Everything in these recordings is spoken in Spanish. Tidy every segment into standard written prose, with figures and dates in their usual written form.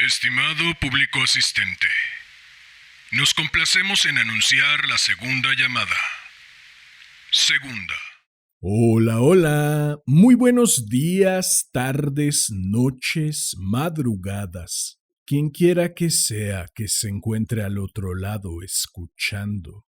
Estimado público asistente, nos complacemos en anunciar la segunda llamada. Segunda. Hola, hola. Muy buenos días, tardes, noches, madrugadas. Quien quiera que sea que se encuentre al otro lado escuchando.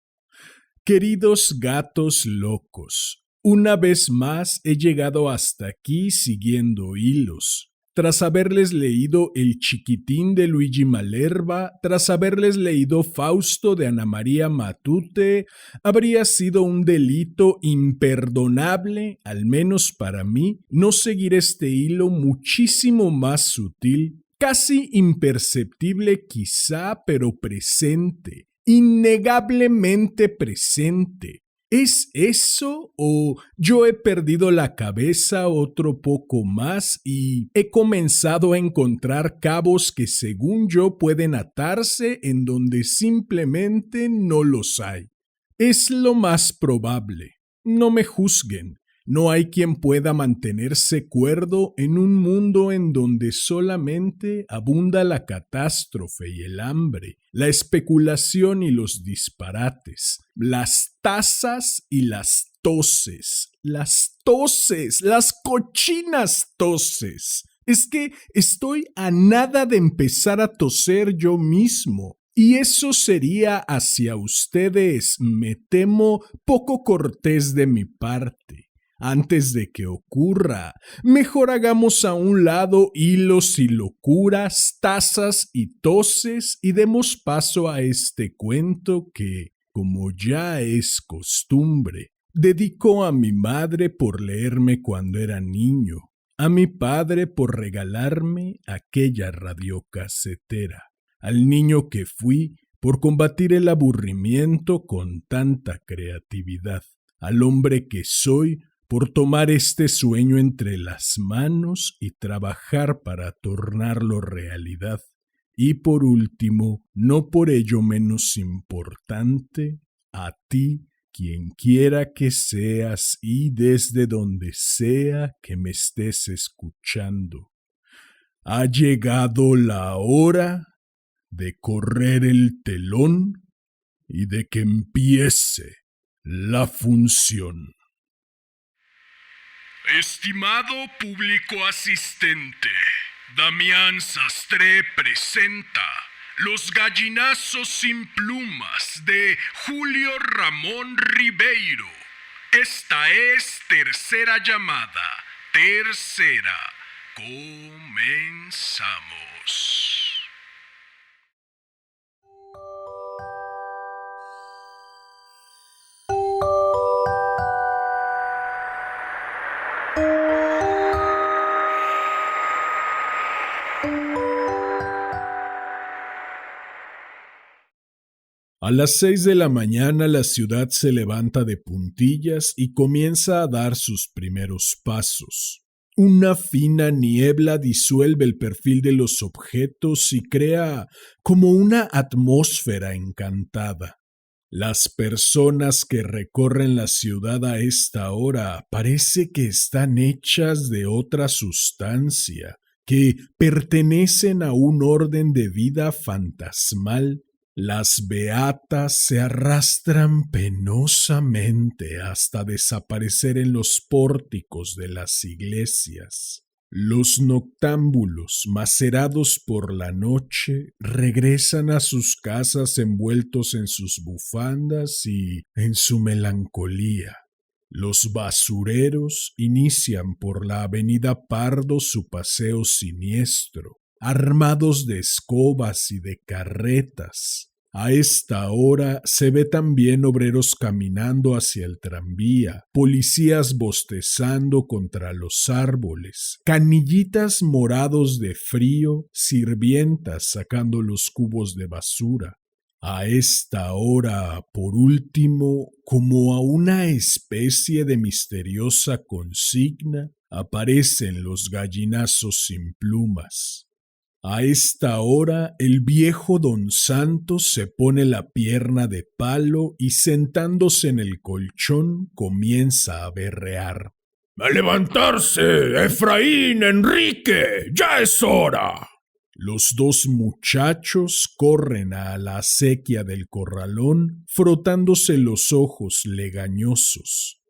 Queridos gatos locos, una vez más he llegado hasta aquí siguiendo hilos. Tras haberles leído El Chiquitín de Luigi Malerba, tras haberles leído Fausto de Ana María Matute, habría sido un delito imperdonable, al menos para mí, no seguir este hilo muchísimo más sutil, casi imperceptible quizá, pero presente, innegablemente presente. ¿Es eso o yo he perdido la cabeza otro poco más y he comenzado a encontrar cabos que según yo pueden atarse en donde simplemente no los hay? Es lo más probable. No me juzguen. No hay quien pueda mantenerse cuerdo en un mundo en donde solamente abunda la catástrofe y el hambre, la especulación y los disparates, las tazas y las toses, las cochinas toses. Es que estoy a nada de empezar a toser yo mismo. Y eso sería hacia ustedes, me temo, poco cortés de mi parte. Antes de que ocurra, mejor hagamos a un lado hilos y locuras, tazas y toses y demos paso a este cuento que, como ya es costumbre, dedico a mi madre por leerme cuando era niño, a mi padre por regalarme aquella radiocasetera, al niño que fui por combatir el aburrimiento con tanta creatividad, al hombre que soy por tomar este sueño entre las manos y trabajar para tornarlo realidad. Y por último, no por ello menos importante, a ti, quien quiera que seas y desde donde sea que me estés escuchando. Ha llegado la hora de correr el telón y de que empiece la función. Estimado público asistente, Damián Sastre presenta Los gallinazos sin plumas de Julio Ramón Ribeiro. Esta es tercera llamada. Tercera. Comenzamos. A las 6 de la mañana la ciudad se levanta de puntillas y comienza a dar sus primeros pasos. Una fina niebla disuelve el perfil de los objetos y crea como una atmósfera encantada. Las personas que recorren la ciudad a esta hora parece que están hechas de otra sustancia, que pertenecen a un orden de vida fantasmal. Las beatas se arrastran penosamente hasta desaparecer en los pórticos de las iglesias. Los noctámbulos, macerados por la noche, regresan a sus casas envueltos en sus bufandas y en su melancolía. Los basureros inician por la avenida Pardo su paseo siniestro, armados de escobas y de carretas. A esta hora se ve también obreros caminando hacia el tranvía, policías bostezando contra los árboles, canillitas morados de frío, sirvientas sacando los cubos de basura. A esta hora, por último, como a una especie de misteriosa consigna, aparecen los gallinazos sin plumas. A esta hora el viejo don Santos se pone la pierna de palo y sentándose en el colchón comienza a berrear. ¡A levantarse, Efraín, Enrique! ¡Ya es hora! Los dos muchachos corren a la acequia del corralón, frotándose los ojos legañosos.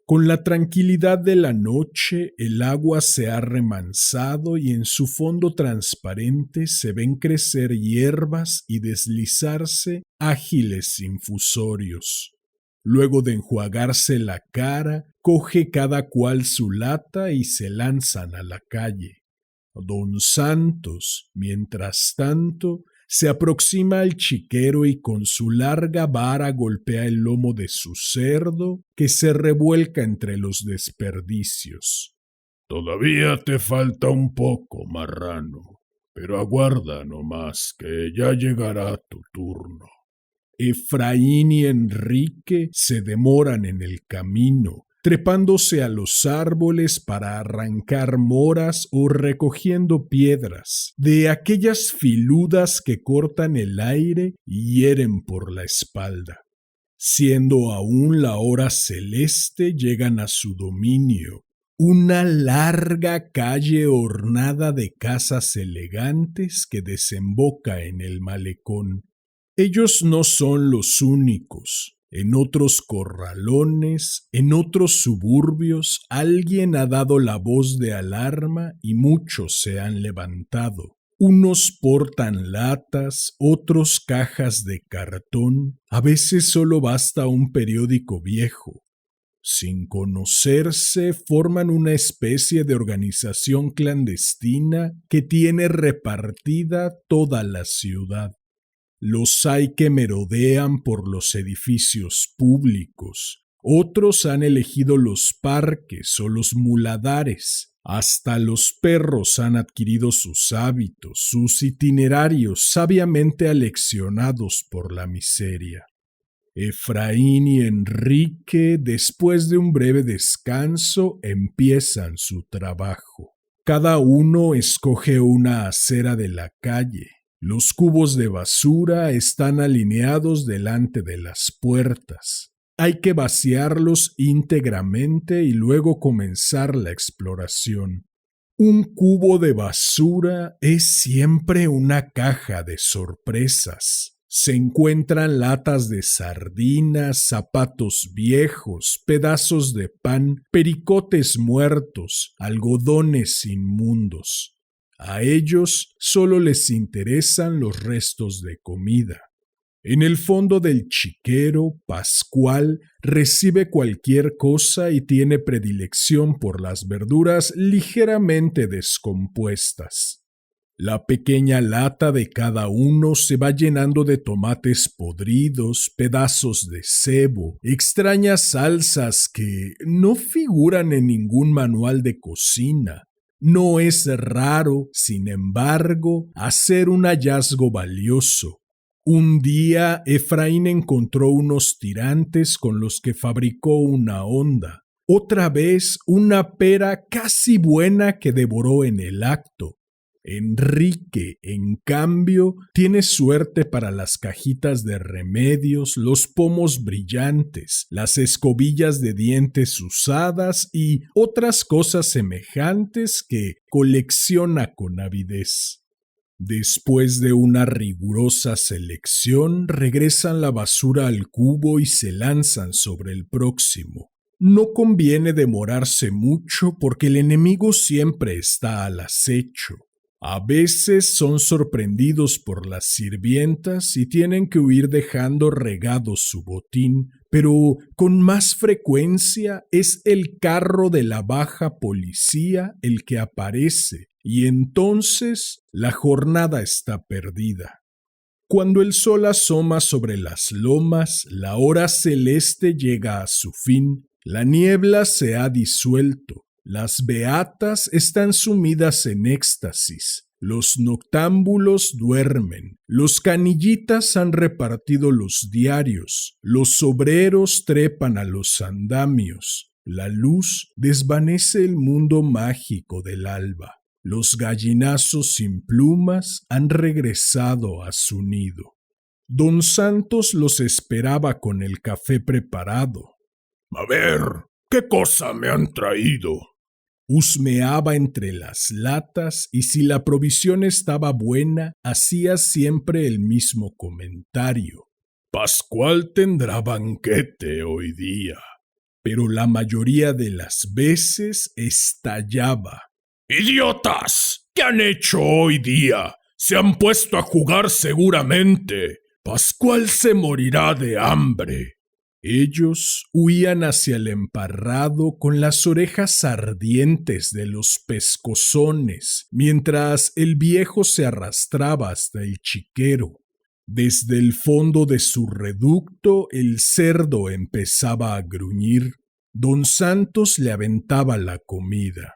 Con la tranquilidad de la noche, el agua se ha remansado y en su fondo transparente se ven crecer hierbas y deslizarse ágiles infusorios. Luego de enjuagarse la cara, coge cada cual su lata y se lanzan a la calle. Don Santos, mientras tanto, se aproxima al chiquero y con su larga vara golpea el lomo de su cerdo, que se revuelca entre los desperdicios. Todavía te falta un poco, marrano, pero aguarda nomás, que ya llegará tu turno. Efraín y Enrique se demoran en el camino, trepándose a los árboles para arrancar moras o recogiendo piedras, de aquellas filudas que cortan el aire y hieren por la espalda. Siendo aún la hora celeste, llegan a su dominio, una larga calle ornada de casas elegantes que desemboca en el malecón. Ellos no son los únicos. En otros corralones, en otros suburbios, alguien ha dado la voz de alarma y muchos se han levantado. Unos portan latas, otros cajas de cartón, a veces solo basta un periódico viejo. Sin conocerse, forman una especie de organización clandestina que tiene repartida toda la ciudad. Los hay que merodean por los edificios públicos, otros han elegido los parques o los muladares, hasta los perros han adquirido sus hábitos, sus itinerarios sabiamente aleccionados por la miseria. Efraín y Enrique, después de un breve descanso, empiezan su trabajo. Cada uno escoge una acera de la calle. Los cubos de basura están alineados delante de las puertas. Hay que vaciarlos íntegramente y luego comenzar la exploración. Un cubo de basura es siempre una caja de sorpresas. Se encuentran latas de sardinas, zapatos viejos, pedazos de pan, pericotes muertos, algodones inmundos. A ellos solo les interesan los restos de comida. En el fondo del chiquero, Pascual recibe cualquier cosa y tiene predilección por las verduras ligeramente descompuestas. La pequeña lata de cada uno se va llenando de tomates podridos, pedazos de cebo, extrañas salsas que no figuran en ningún manual de cocina. No es raro, sin embargo, hacer un hallazgo valioso. Un día Efraín encontró unos tirantes con los que fabricó una honda. Otra vez una pera casi buena que devoró en el acto. Enrique, en cambio, tiene suerte para las cajitas de remedios, los pomos brillantes, las escobillas de dientes usadas y otras cosas semejantes que colecciona con avidez. Después de una rigurosa selección, regresan la basura al cubo y se lanzan sobre el próximo. No conviene demorarse mucho porque el enemigo siempre está al acecho. A veces son sorprendidos por las sirvientas y tienen que huir dejando regado su botín, pero con más frecuencia es el carro de la baja policía el que aparece, y entonces la jornada está perdida. Cuando el sol asoma sobre las lomas, la hora celeste llega a su fin, la niebla se ha disuelto. Las beatas están sumidas en éxtasis, los noctámbulos duermen, los canillitas han repartido los diarios, los obreros trepan a los andamios, la luz desvanece el mundo mágico del alba, los gallinazos sin plumas han regresado a su nido. Don Santos los esperaba con el café preparado. A ver, ¿qué cosa me han traído? Husmeaba entre las latas y si la provisión estaba buena, hacía siempre el mismo comentario. Pascual tendrá banquete hoy día. Pero la mayoría de las veces estallaba. ¡Idiotas! ¿Qué han hecho hoy día? Se han puesto a jugar seguramente. Pascual se morirá de hambre. Ellos huían hacia el emparrado con las orejas ardientes de los pescozones, mientras el viejo se arrastraba hasta el chiquero. Desde el fondo de su reducto el cerdo empezaba a gruñir. Don Santos le aventaba la comida.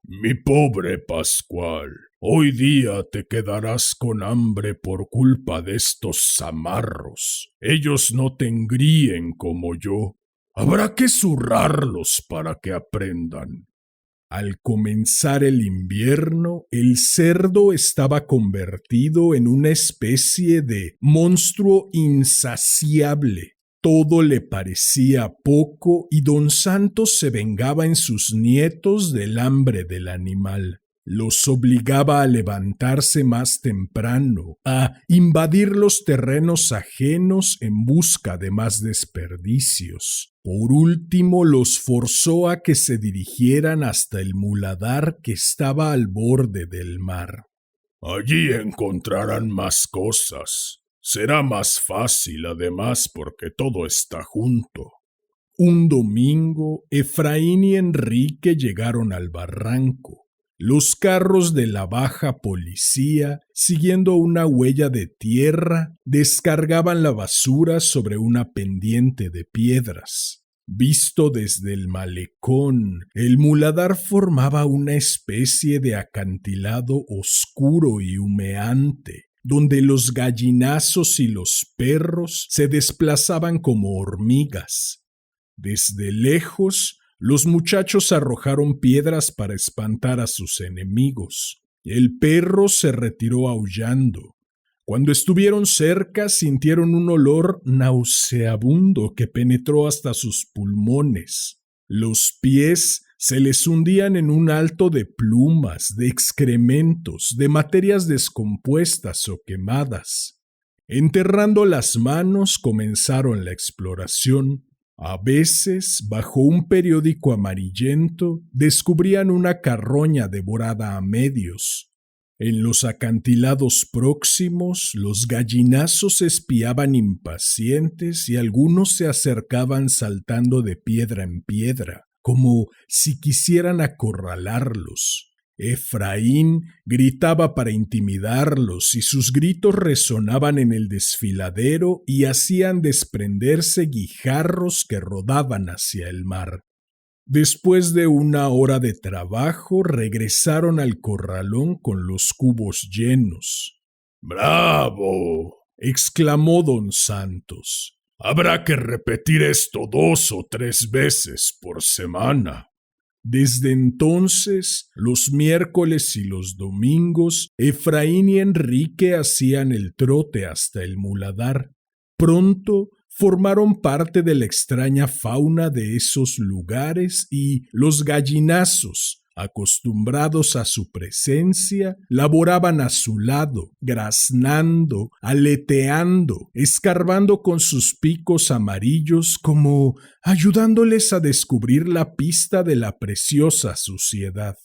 Mi pobre Pascual, hoy día te quedarás con hambre por culpa de estos zamarros. Ellos no te engríen como yo. Habrá que zurrarlos para que aprendan. Al comenzar el invierno, el cerdo estaba convertido en una especie de monstruo insaciable. Todo le parecía poco y don Santos se vengaba en sus nietos del hambre del animal. Los obligaba a levantarse más temprano, a invadir los terrenos ajenos en busca de más desperdicios. Por último, los forzó a que se dirigieran hasta el muladar que estaba al borde del mar. Allí encontrarán más cosas. Será más fácil, además, porque todo está junto. Un domingo, Efraín y Enrique llegaron al barranco. Los carros de la baja policía, siguiendo una huella de tierra, descargaban la basura sobre una pendiente de piedras. Visto desde el malecón, el muladar formaba una especie de acantilado oscuro y humeante, donde los gallinazos y los perros se desplazaban como hormigas. Desde lejos, los muchachos arrojaron piedras para espantar a sus enemigos. El perro se retiró aullando. Cuando estuvieron cerca, sintieron un olor nauseabundo que penetró hasta sus pulmones. Los pies se les hundían en un alto de plumas, de excrementos, de materias descompuestas o quemadas. Enterrando las manos, comenzaron la exploración. A veces, bajo un periódico amarillento, descubrían una carroña devorada a medios. En los acantilados próximos, los gallinazos espiaban impacientes y algunos se acercaban saltando de piedra en piedra, como si quisieran acorralarlos. Efraín gritaba para intimidarlos y sus gritos resonaban en el desfiladero y hacían desprenderse guijarros que rodaban hacia el mar. Después de una hora de trabajo, regresaron al corralón con los cubos llenos. ¡Bravo!, exclamó don Santos. Habrá que repetir esto 2 o 3 veces por semana. Desde entonces, los miércoles y los domingos, Efraín y Enrique hacían el trote hasta el muladar. Pronto formaron parte de la extraña fauna de esos lugares y los gallinazos, acostumbrados a su presencia, laboraban a su lado, graznando, aleteando, escarbando con sus picos amarillos como ayudándoles a descubrir la pista de la preciosa suciedad.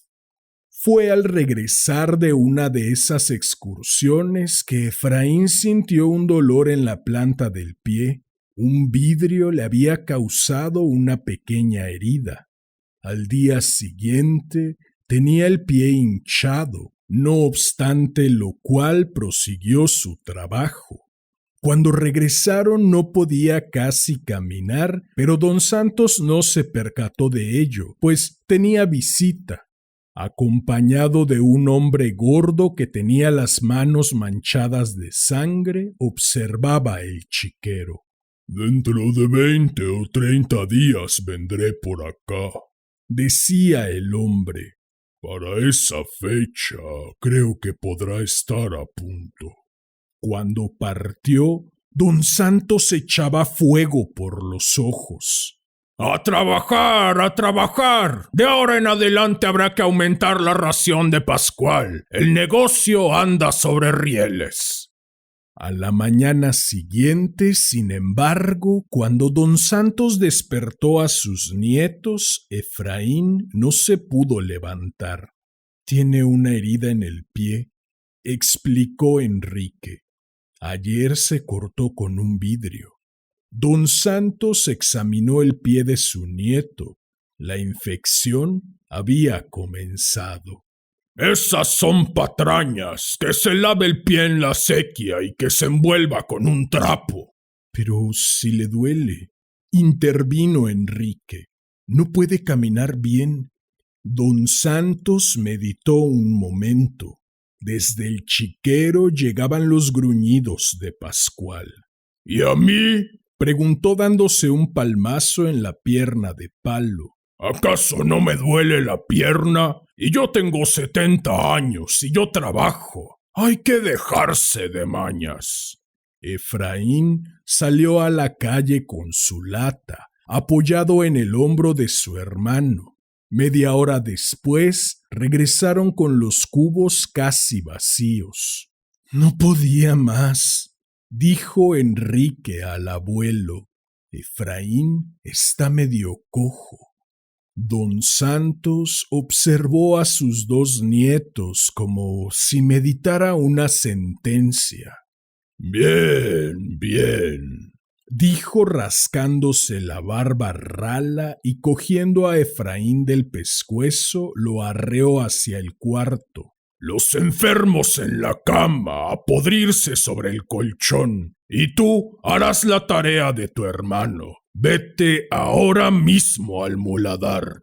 Fue al regresar de una de esas excursiones que Efraín sintió un dolor en la planta del pie. Un vidrio le había causado una pequeña herida. Al día siguiente tenía el pie hinchado, no obstante lo cual prosiguió su trabajo. Cuando regresaron no podía casi caminar, pero don Santos no se percató de ello, pues tenía visita. Acompañado de un hombre gordo que tenía las manos manchadas de sangre, observaba el chiquero. Dentro de 20 o 30 días vendré por acá, decía el hombre. Para esa fecha creo que podrá estar a punto. Cuando partió, don Santos echaba fuego por los ojos. ¡A trabajar, a trabajar! De ahora en adelante habrá que aumentar la ración de Pascual. El negocio anda sobre rieles. A la mañana siguiente, sin embargo, cuando don Santos despertó a sus nietos, Efraín no se pudo levantar. Tiene una herida en el pie, explicó Enrique. Ayer se cortó con un vidrio. Don Santos examinó el pie de su nieto. La infección había comenzado. Esas son patrañas. Que se lave el pie en la sequía y que se envuelva con un trapo. Pero si le duele, intervino Enrique. No puede caminar bien. Don Santos meditó un momento. Desde el chiquero llegaban los gruñidos de Pascual. ¿Y a mí? Preguntó dándose un palmazo en la pierna de palo. ¿Acaso no me duele la pierna? Y yo tengo 70 años y yo trabajo. Hay que dejarse de mañas. Efraín salió a la calle con su lata, apoyado en el hombro de su hermano. Media hora después regresaron con los cubos casi vacíos. No podía más, dijo Enrique al abuelo. Efraín está medio cojo. Don Santos observó a sus dos nietos como si meditara una sentencia. Bien, bien, dijo rascándose la barba rala y cogiendo a Efraín del pescuezo lo arreó hacia el cuarto. Los enfermos en la cama a podrirse sobre el colchón, y tú harás la tarea de tu hermano. Vete ahora mismo al muladar.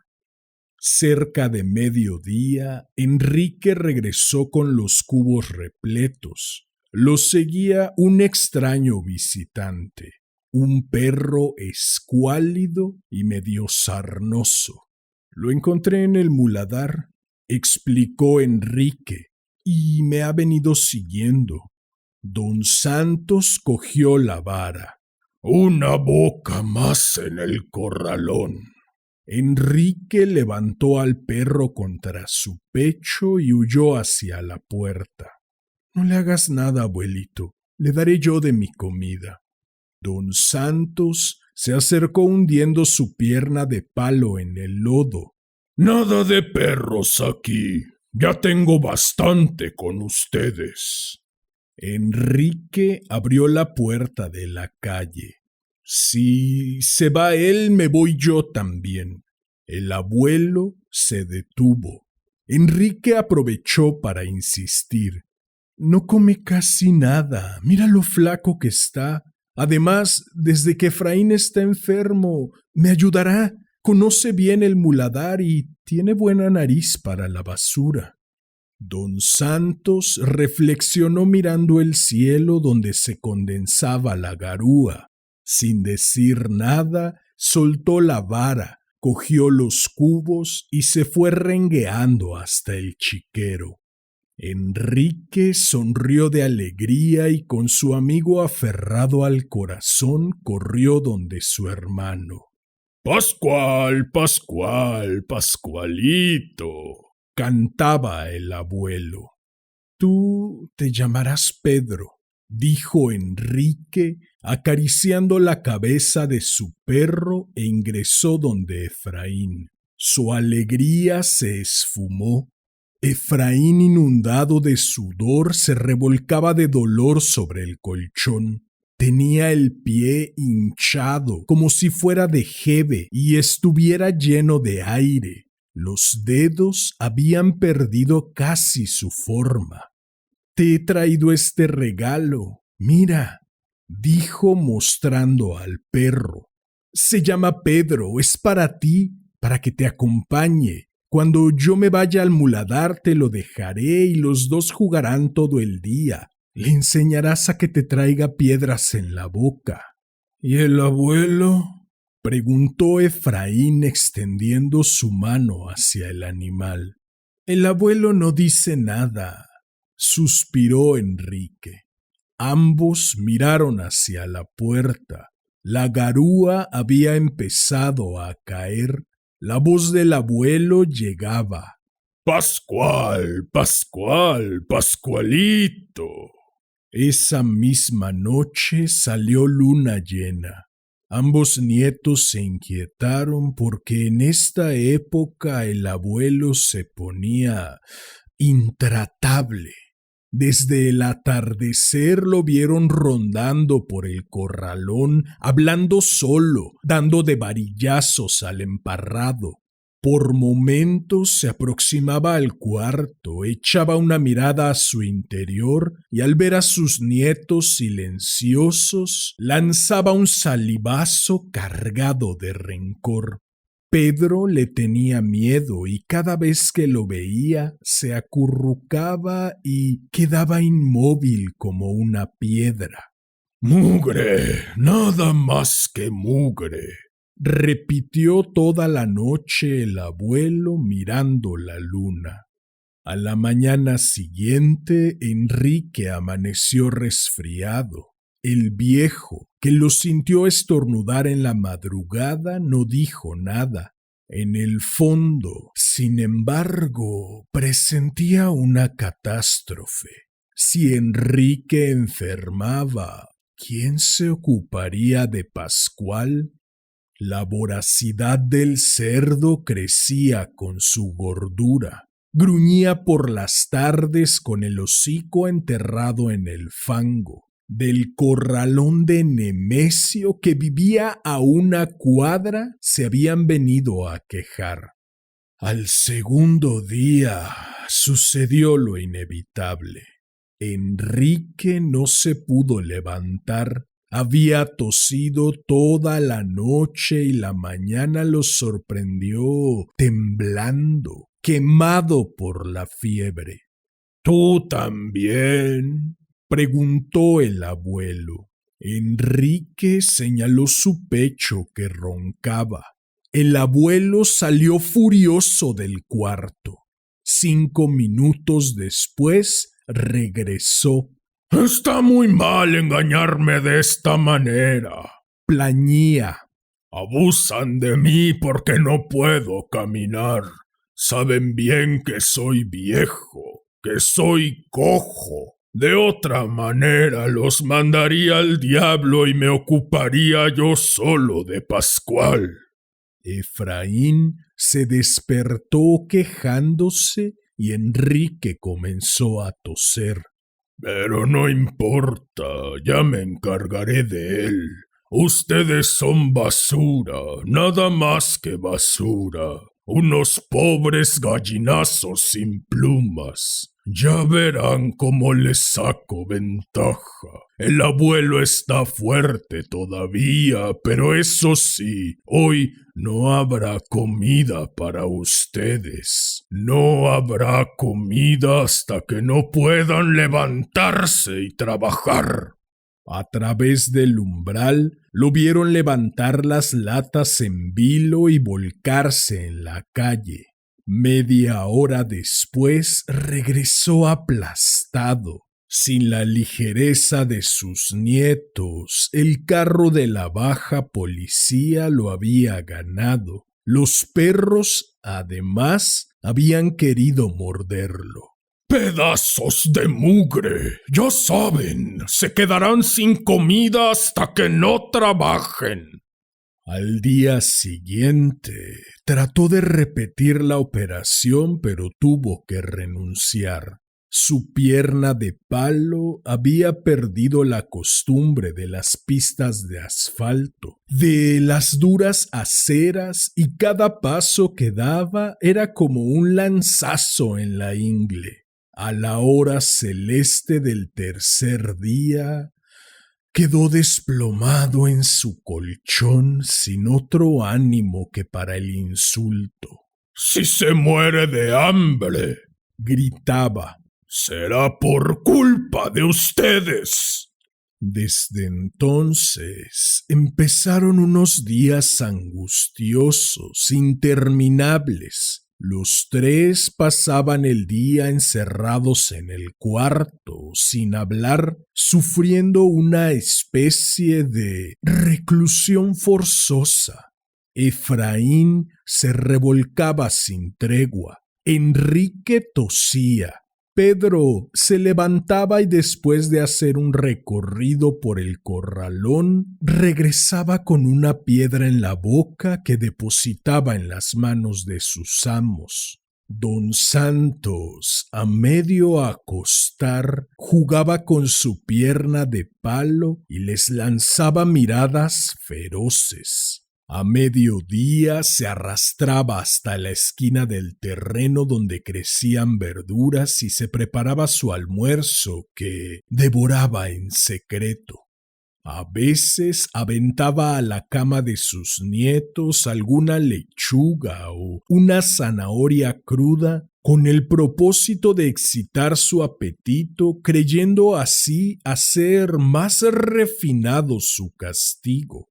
Cerca de mediodía, Enrique regresó con los cubos repletos. Lo seguía un extraño visitante, un perro escuálido y medio sarnoso. Lo encontré en el muladar, explicó Enrique, y me ha venido siguiendo. Don Santos cogió la vara. Una boca más en el corralón. Enrique levantó al perro contra su pecho y huyó hacia la puerta. No le hagas nada, abuelito, le daré yo de mi comida. Don Santos se acercó hundiendo su pierna de palo en el lodo. Nada de perros aquí. Ya tengo bastante con ustedes. Enrique abrió la puerta de la calle. Si se va él, me voy yo también. El abuelo se detuvo. Enrique aprovechó para insistir. No come casi nada. Mira lo flaco que está. Además, desde que Efraín está enfermo, me ayudará. Conoce bien el muladar y tiene buena nariz para la basura. Don Santos reflexionó mirando el cielo donde se condensaba la garúa. Sin decir nada, soltó la vara, cogió los cubos y se fue rengueando hasta el chiquero. Enrique sonrió de alegría y con su amigo aferrado al corazón corrió donde su hermano. Pascual, Pascual, Pascualito, cantaba el abuelo. Tú te llamarás Pedro, dijo Enrique, acariciando la cabeza de su perro e ingresó donde Efraín. Su alegría se esfumó. Efraín, inundado de sudor, se revolcaba de dolor sobre el colchón. Tenía el pie hinchado, como si fuera de jeve y estuviera lleno de aire. Los dedos habían perdido casi su forma. Te he traído este regalo. Mira, dijo mostrando al perro. Se llama Pedro, es para ti, para que te acompañe. Cuando yo me vaya al muladar te lo dejaré y los dos jugarán todo el día. Le enseñarás a que te traiga piedras en la boca. ¿Y el abuelo? Preguntó Efraín extendiendo su mano hacia el animal. El abuelo no dice nada, suspiró Enrique. Ambos miraron hacia la puerta. La garúa había empezado a caer. La voz del abuelo llegaba. Pascual, Pascual, Pascualito. Esa misma noche salió luna llena. Ambos nietos se inquietaron porque en esta época el abuelo se ponía intratable. Desde el atardecer lo vieron rondando por el corralón, hablando solo, dando de varillazos al emparrado. Por momentos se aproximaba al cuarto, echaba una mirada a su interior y al ver a sus nietos silenciosos, lanzaba un salivazo cargado de rencor. Pedro le tenía miedo y cada vez que lo veía se acurrucaba y quedaba inmóvil como una piedra. Mugre, nada más que mugre, repitió toda la noche el abuelo mirando la luna. A la mañana siguiente, Enrique amaneció resfriado. El viejo, que lo sintió estornudar en la madrugada, no dijo nada. En el fondo, sin embargo, presentía una catástrofe. Si Enrique enfermaba, ¿quién se ocuparía de Pascual? La voracidad del cerdo crecía con su gordura. Gruñía por las tardes con el hocico enterrado en el fango. Del corralón de Nemesio, que vivía a una cuadra, se habían venido a quejar. Al segundo día sucedió lo inevitable. Enrique no se pudo levantar. Había tosido toda la noche y la mañana lo sorprendió temblando, quemado por la fiebre. ¿Tú también?, preguntó el abuelo. Enrique señaló su pecho que roncaba. El abuelo salió furioso del cuarto. 5 minutos después regresó. Está muy mal engañarme de esta manera, plañía. Abusan de mí porque no puedo caminar. Saben bien que soy viejo, que soy cojo. De otra manera los mandaría al diablo y me ocuparía yo solo de Pascual. Efraín se despertó quejándose y Enrique comenzó a toser. Pero no importa, ya me encargaré de él. Ustedes son basura, nada más que basura. Unos pobres gallinazos sin plumas. Ya verán cómo les saco ventaja. El abuelo está fuerte todavía, pero eso sí, hoy no habrá comida para ustedes. No habrá comida hasta que no puedan levantarse y trabajar. A través del umbral lo vieron levantar las latas en vilo y volcarse en la calle. Media hora después regresó aplastado. Sin la ligereza de sus nietos, el carro de la baja policía lo había ganado. Los perros, además, habían querido morderlo. ¡Pedazos de mugre! Ya saben, se quedarán sin comida hasta que no trabajen. Al día siguiente, trató de repetir la operación, pero tuvo que renunciar. Su pierna de palo había perdido la costumbre de las pistas de asfalto, de las duras aceras, y cada paso que daba era como un lanzazo en la ingle. A la hora celeste del tercer día, quedó desplomado en su colchón sin otro ánimo que para el insulto. «Si se muere de hambre», gritaba, «será por culpa de ustedes». Desde entonces empezaron unos días angustiosos, interminables. Los tres pasaban el día encerrados en el cuarto, sin hablar, sufriendo una especie de reclusión forzosa. Efraín se revolcaba sin tregua. Enrique tosía. Pedro se levantaba y después de hacer un recorrido por el corralón, regresaba con una piedra en la boca que depositaba en las manos de sus amos. Don Santos, a medio acostar, jugaba con su pierna de palo y les lanzaba miradas feroces. A mediodía se arrastraba hasta la esquina del terreno donde crecían verduras y se preparaba su almuerzo que devoraba en secreto. A veces aventaba a la cama de sus nietos alguna lechuga o una zanahoria cruda con el propósito de excitar su apetito, creyendo así hacer más refinado su castigo.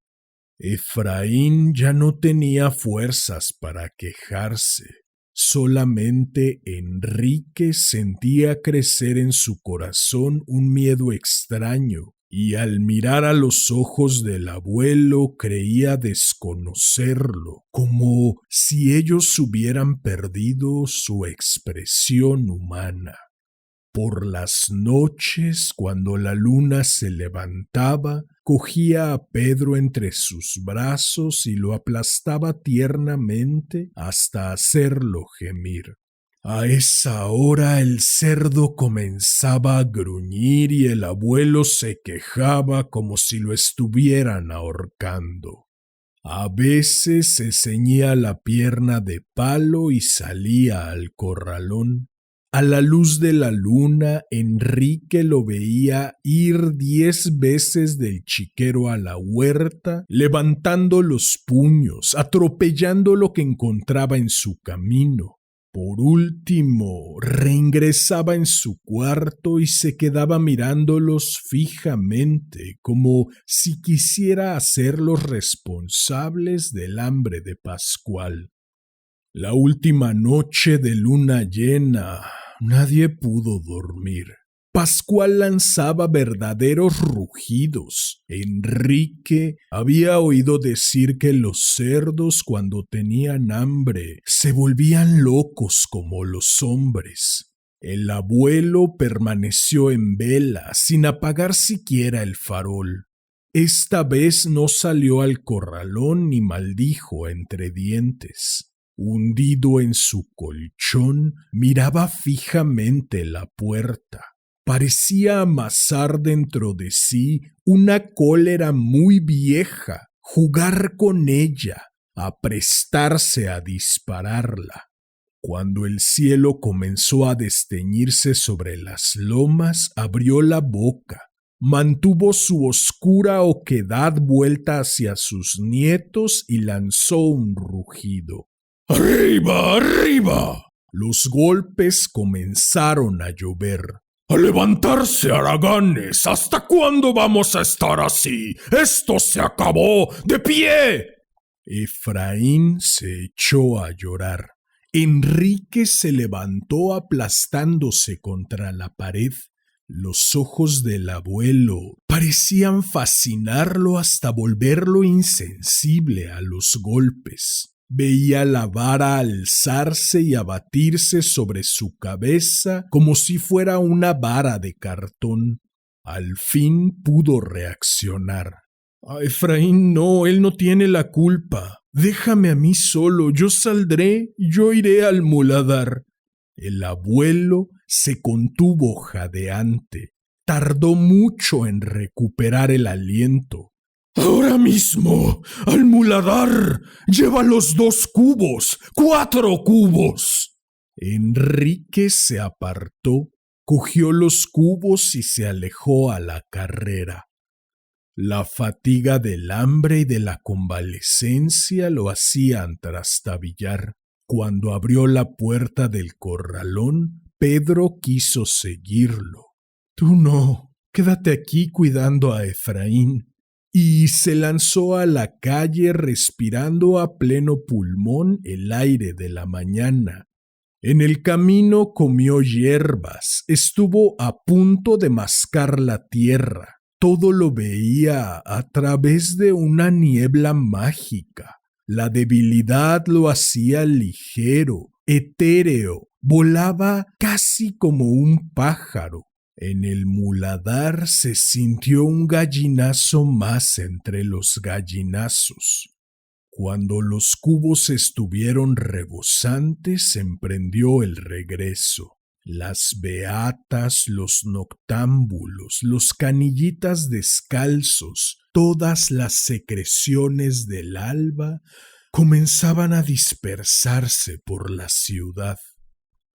Efraín ya no tenía fuerzas para quejarse. Solamente Enrique sentía crecer en su corazón un miedo extraño, y al mirar a los ojos del abuelo creía desconocerlo, como si ellos hubieran perdido su expresión humana. Por las noches, cuando la luna se levantaba, cogía a Pedro entre sus brazos y lo aplastaba tiernamente hasta hacerlo gemir. A esa hora el cerdo comenzaba a gruñir y el abuelo se quejaba como si lo estuvieran ahorcando. A veces se ceñía la pierna de palo y salía al corralón. A la luz de la luna, Enrique lo veía ir 10 veces del chiquero a la huerta, levantando los puños, atropellando lo que encontraba en su camino. Por último, reingresaba en su cuarto y se quedaba mirándolos fijamente, como si quisiera hacerlos responsables del hambre de Pascual. La última noche de luna llena, nadie pudo dormir. Pascual lanzaba verdaderos rugidos. Enrique había oído decir que los cerdos, cuando tenían hambre, se volvían locos como los hombres. El abuelo permaneció en vela, sin apagar siquiera el farol. Esta vez no salió al corralón ni maldijo entre dientes. Hundido en su colchón, miraba fijamente la puerta. Parecía amasar dentro de sí una cólera muy vieja, jugar con ella, aprestarse a dispararla. Cuando el cielo comenzó a desteñirse sobre las lomas, abrió la boca, mantuvo su oscura oquedad vuelta hacia sus nietos y lanzó un rugido. ¡Arriba, arriba! Los golpes comenzaron a llover. ¡A levantarse, haraganes! ¿Hasta cuándo vamos a estar así? ¡Esto se acabó! ¡De pie! Efraín se echó a llorar. Enrique se levantó aplastándose contra la pared. Los ojos del abuelo parecían fascinarlo hasta volverlo insensible a los golpes. Veía la vara alzarse y abatirse sobre su cabeza como si fuera una vara de cartón. Al fin pudo reaccionar. Efraín, no, él no tiene la culpa. Déjame a mí solo, yo saldré, yo iré al muladar. El abuelo se contuvo jadeante. Tardó mucho en recuperar el aliento. ¡Ahora mismo! ¡Al muladar! ¡Lleva los 2 cubos! ¡4 cubos! Enrique se apartó, cogió los cubos y se alejó a la carrera. La fatiga del hambre y de la convalecencia lo hacían trastabillar. Cuando abrió la puerta del corralón, Pedro quiso seguirlo. Tú no, quédate aquí cuidando a Efraín. y se lanzó a la calle respirando a pleno pulmón el aire de la mañana. En el camino comió hierbas, estuvo a punto de mascar la tierra. Todo lo veía a través de una niebla mágica. La debilidad lo hacía ligero, etéreo, volaba casi como un pájaro. En el muladar se sintió un gallinazo más entre los gallinazos. Cuando los cubos estuvieron rebosantes, emprendió el regreso. Las beatas, los noctámbulos, los canillitas descalzos, todas las secreciones del alba comenzaban a dispersarse por la ciudad.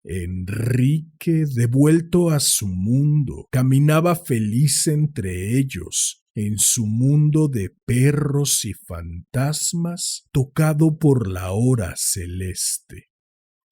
Enrique, devuelto a su mundo, caminaba feliz entre ellos, en su mundo de perros y fantasmas, tocado por la hora celeste.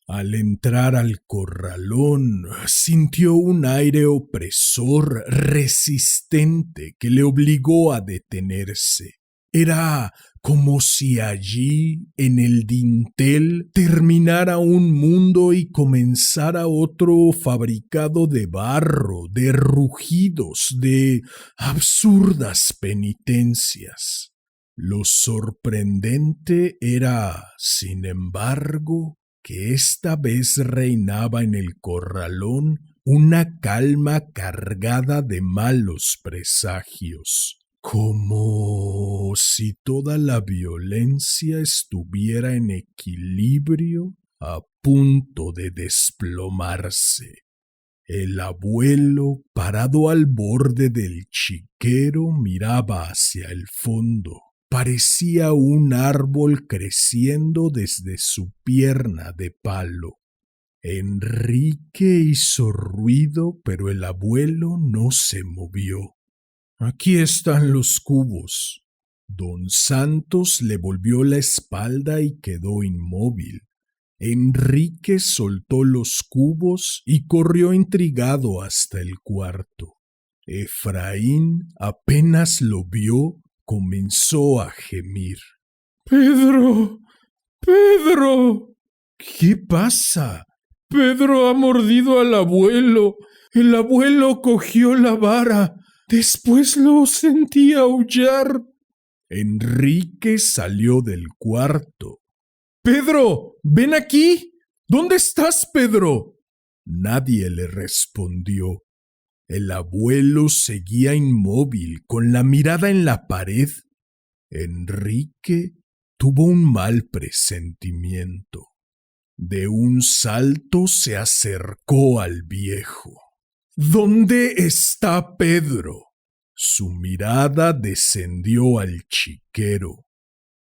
Al entrar al corralón, sintió un aire opresor, resistente, que le obligó a detenerse. Era como si allí, en el dintel, terminara un mundo y comenzara otro fabricado de barro, de rugidos, de absurdas penitencias. Lo sorprendente era, sin embargo, que esta vez reinaba en el corralón una calma cargada de malos presagios, como si toda la violencia estuviera en equilibrio a punto de desplomarse. El abuelo, parado al borde del chiquero, miraba hacia el fondo. Parecía un árbol creciendo desde su pierna de palo. Enrique hizo ruido, pero el abuelo no se movió. Aquí están los cubos. Don Santos le volvió la espalda y quedó inmóvil. Enrique soltó los cubos y corrió intrigado hasta el cuarto. Efraín apenas lo vio, comenzó a gemir. ¡Pedro! ¡Pedro! ¿Qué pasa? Pedro ha mordido al abuelo. El abuelo cogió la vara. Después lo sentí aullar. Enrique salió del cuarto. ¡Pedro! ¡Ven aquí! ¿Dónde estás, Pedro? Nadie le respondió. El abuelo seguía inmóvil, con la mirada en la pared. Enrique tuvo un mal presentimiento. De un salto se acercó al viejo. ¿Dónde está Pedro? Su mirada descendió al chiquero.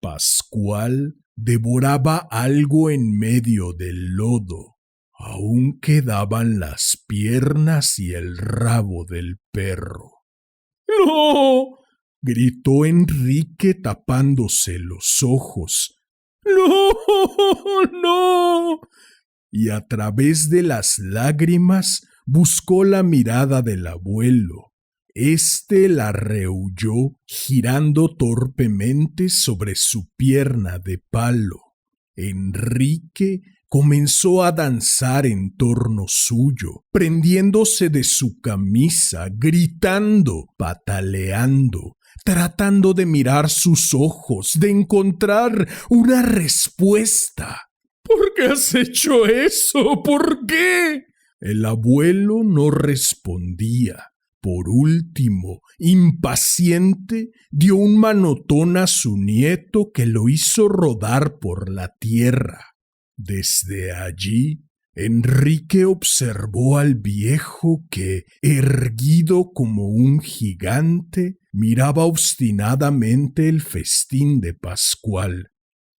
Pascual devoraba algo en medio del lodo. Aún quedaban las piernas y el rabo del perro. ¡No! Gritó Enrique tapándose los ojos. ¡No! ¡No! Y a través de las lágrimas buscó la mirada del abuelo. Este la rehuyó, girando torpemente sobre su pierna de palo. Enrique comenzó a danzar en torno suyo, prendiéndose de su camisa, gritando, pataleando, tratando de mirar sus ojos, de encontrar una respuesta. ¿Por qué has hecho eso? ¿Por qué? El abuelo no respondía. Por último, impaciente, dio un manotón a su nieto que lo hizo rodar por la tierra. Desde allí, Enrique observó al viejo que, erguido como un gigante, miraba obstinadamente el festín de Pascual.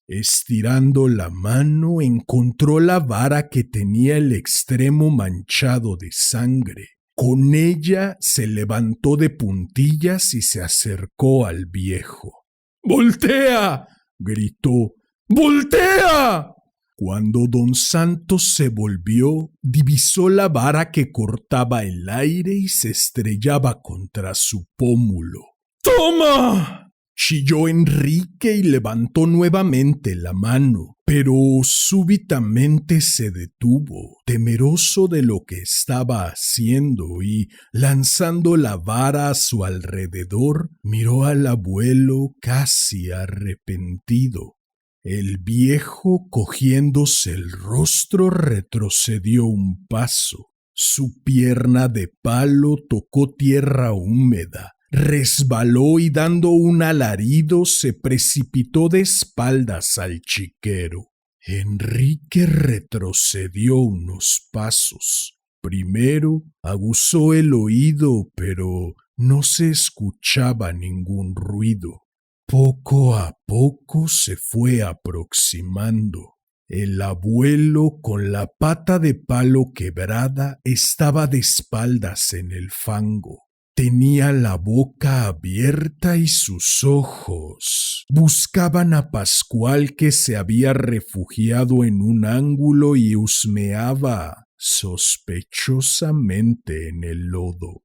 Estirando la mano, encontró la vara que tenía el extremo manchado de sangre. Con ella se levantó de puntillas y se acercó al viejo. ¡Voltea!, gritó. ¡Voltea! Cuando don Santos se volvió, divisó la vara que cortaba el aire y se estrellaba contra su pómulo. ¡Toma! chilló Enrique y levantó nuevamente la mano, pero súbitamente se detuvo, temeroso de lo que estaba haciendo, y lanzando la vara a su alrededor, miró al abuelo casi arrepentido. El viejo, cogiéndose el rostro, retrocedió un paso. Su pierna de palo tocó tierra húmeda, resbaló y dando un alarido se precipitó de espaldas al chiquero. Enrique retrocedió unos pasos. Primero aguzó el oído, pero no se escuchaba ningún ruido. Poco a poco se fue aproximando. El abuelo, con la pata de palo quebrada, estaba de espaldas en el fango. Tenía la boca abierta y sus ojos buscaban a Pascual, que se había refugiado en un ángulo y husmeaba sospechosamente en el lodo.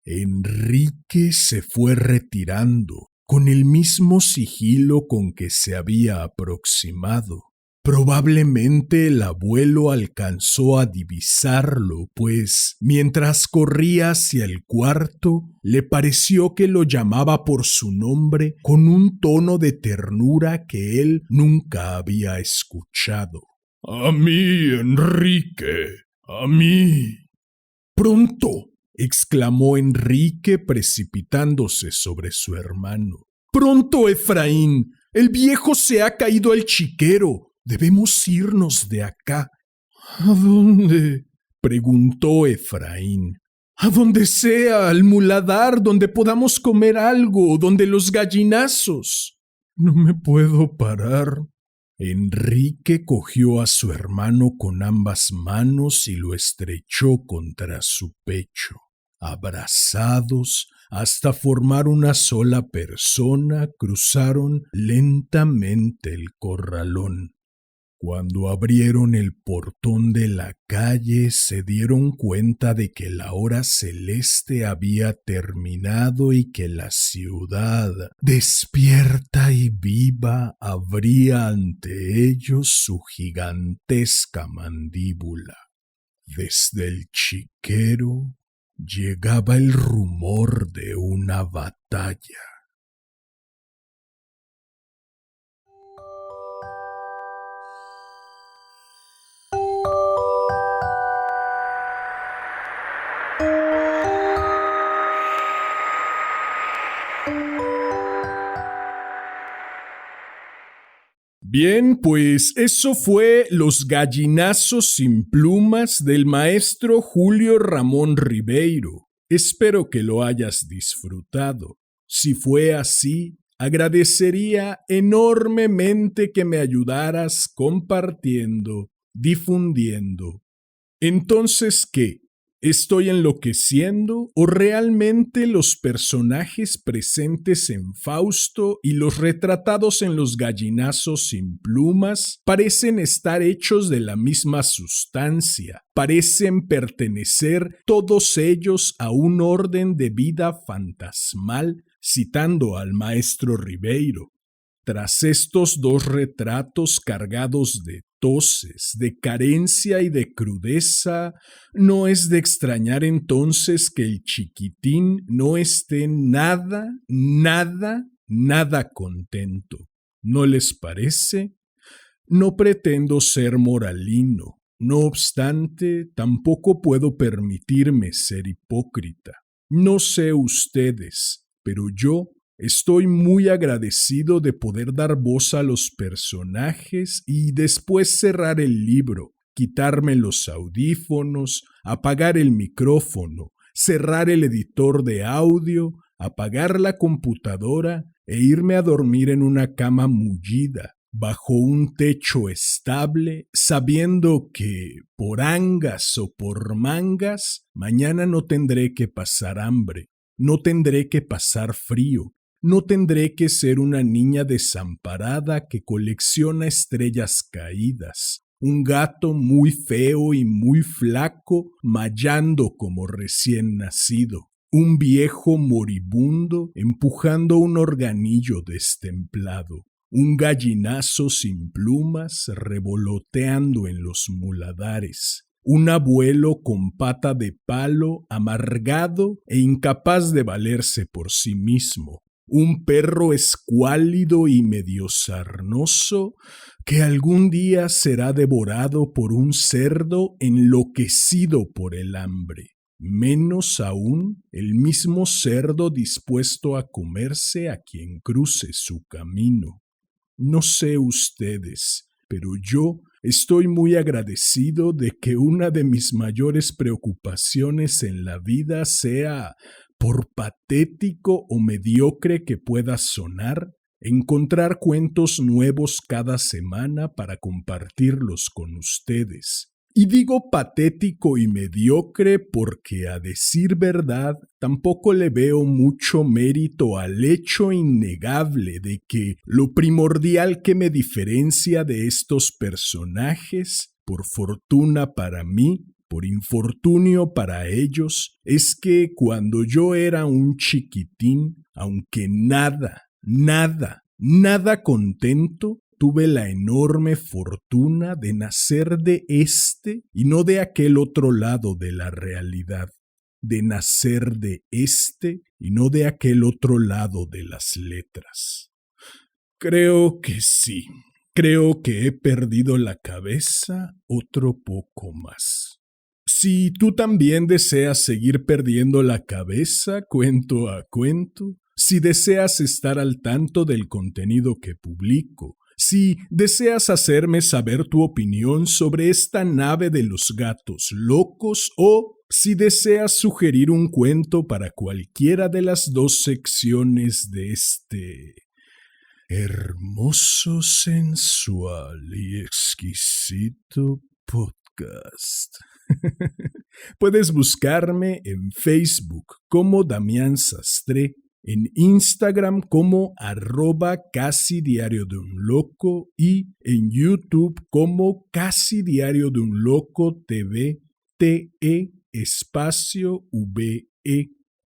Enrique se fue retirando con el mismo sigilo con que se había aproximado. Probablemente el abuelo alcanzó a divisarlo, pues mientras corría hacia el cuarto, le pareció que lo llamaba por su nombre con un tono de ternura que él nunca había escuchado. A mí, Enrique, a mí. ¡Pronto!, exclamó Enrique precipitándose sobre su hermano. ¡Pronto, Efraín! El viejo se ha caído al chiquero. Debemos irnos de acá. ¿A dónde?, preguntó Efraín. A donde sea, al muladar, donde podamos comer algo, donde los gallinazos. No me puedo parar. Enrique cogió a su hermano con ambas manos y lo estrechó contra su pecho. Abrazados hasta formar una sola persona, cruzaron lentamente el corralón. Cuando abrieron el portón de la calle, se dieron cuenta de que la hora celeste había terminado y que la ciudad, despierta y viva, abría ante ellos su gigantesca mandíbula. Desde el chiquero llegaba el rumor de una batalla. Bien, pues eso fue Los gallinazos sin plumas del maestro Julio Ramón Ribeiro. Espero que lo hayas disfrutado. Si fue así, agradecería enormemente que me ayudaras compartiendo, difundiendo. Entonces, ¿qué? ¿Estoy enloqueciendo o realmente los personajes presentes en Fausto y los retratados en Los gallinazos sin plumas parecen estar hechos de la misma sustancia? Parecen pertenecer todos ellos a un orden de vida fantasmal, citando al maestro Ribeiro. Tras estos dos retratos cargados de toses, de carencia y de crudeza, no es de extrañar entonces que el chiquitín no esté nada contento. ¿No les parece? No pretendo ser moralino. No obstante, tampoco puedo permitirme ser hipócrita. No sé ustedes, pero yo estoy muy agradecido de poder dar voz a los personajes y después cerrar el libro, quitarme los audífonos, apagar el micrófono, cerrar el editor de audio, apagar la computadora e irme a dormir en una cama mullida, bajo un techo estable, sabiendo que, por angas o por mangas, mañana no tendré que pasar hambre, no tendré que pasar frío, no tendré que ser una niña desamparada que colecciona estrellas caídas, un gato muy feo y muy flaco mayando como recién nacido. un viejo moribundo empujando un organillo destemplado, un gallinazo sin plumas revoloteando en los muladares, un abuelo con pata de palo amargado e incapaz de valerse por sí mismo, un perro escuálido y medio sarnoso que algún día será devorado por un cerdo enloquecido por el hambre. Menos aún el mismo cerdo dispuesto a comerse a quien cruce su camino. No sé ustedes, pero yo estoy muy agradecido de que una de mis mayores preocupaciones en la vida sea, por patético o mediocre que pueda sonar, encontrar cuentos nuevos cada semana para compartirlos con ustedes. Y digo patético y mediocre porque, a decir verdad, tampoco le veo mucho mérito al hecho innegable de que lo primordial que me diferencia de estos personajes, por fortuna para mí, por infortunio para ellos, es que cuando yo era un chiquitín, aunque nada contento, tuve la enorme fortuna de nacer de este y no de aquel otro lado de la realidad, de nacer de este y no de aquel otro lado de las letras. Creo que sí, creo que he perdido la cabeza otro poco más. Si tú también deseas seguir perdiendo la cabeza cuento a cuento, si deseas estar al tanto del contenido que publico, si deseas hacerme saber tu opinión sobre esta nave de los gatos locos o si deseas sugerir un cuento para cualquiera de las dos secciones de este hermoso, sensual y exquisito podcast. Puedes buscarme en Facebook como Damián Sastre, en Instagram como @CasiDiarioDeUnLoco y en YouTube como Casi Diario de un Loco TV, TE_VE.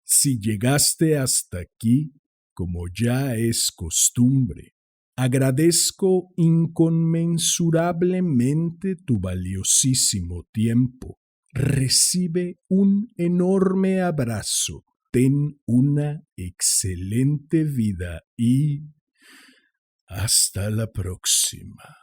Si llegaste hasta aquí, como ya es costumbre, agradezco inconmensurablemente tu valiosísimo tiempo. Recibe un enorme abrazo. Ten una excelente vida y hasta la próxima.